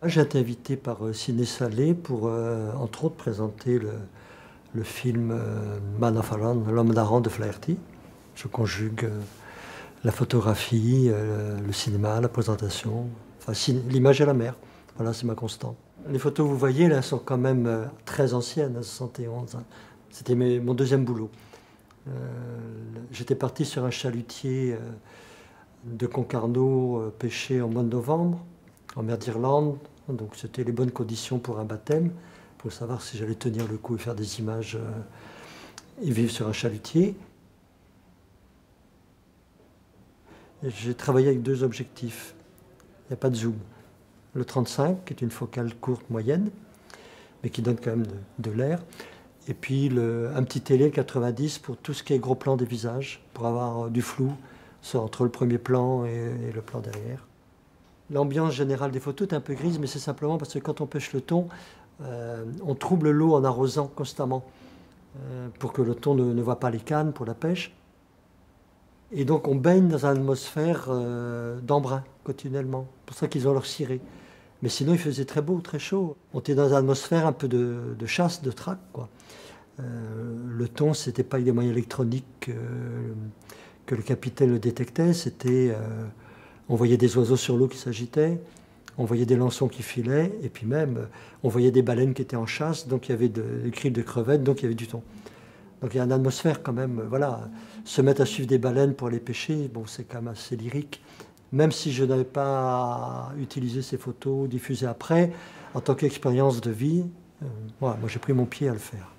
J'ai été invité par Ciné Salé pour, entre autres, présenter le film Man of Iron, L'homme d'Aran de Flaherty. Je conjugue la photographie, le cinéma, la présentation, enfin, l'image et la mer. Voilà, c'est ma constante. Les photos que vous voyez là sont quand même très anciennes, à 71. Hein. C'était mon deuxième boulot. J'étais parti sur un chalutier de Concarneau pêché en mois de novembre, en mer d'Irlande. Donc c'était les bonnes conditions pour un baptême, pour savoir si j'allais tenir le coup et faire des images et vivre sur un chalutier. J'ai travaillé avec deux objectifs. Il n'y a pas de zoom. Le 35, qui est une focale courte moyenne, mais qui donne quand même de l'air. Et puis un petit télé 90 pour tout ce qui est gros plan des visages, pour avoir du flou entre le premier plan et le plan derrière. L'ambiance générale des photos est un peu grise, mais c'est simplement parce que quand on pêche le thon, on trouble l'eau en arrosant constamment pour que le thon ne voit pas les cannes pour la pêche. Et donc on baigne dans une atmosphère d'embrun continuellement. C'est pour ça qu'ils ont leur ciré. Mais sinon il faisait très beau, très chaud. On était dans une atmosphère un peu de chasse, de traque, quoi. Le thon, c'était pas avec des moyens électroniques que le capitaine le détectait, c'était... on voyait des oiseaux sur l'eau qui s'agitaient, on voyait des lançons qui filaient, et puis même, on voyait des baleines qui étaient en chasse, donc il y avait des cris de crevettes, donc il y avait du thon. Donc il y a une atmosphère quand même, voilà. Se mettre à suivre des baleines pour les pêcher, bon, c'est quand même assez lyrique. Même si je n'avais pas utilisé ces photos diffusées après, en tant qu'expérience de vie, voilà, moi j'ai pris mon pied à le faire.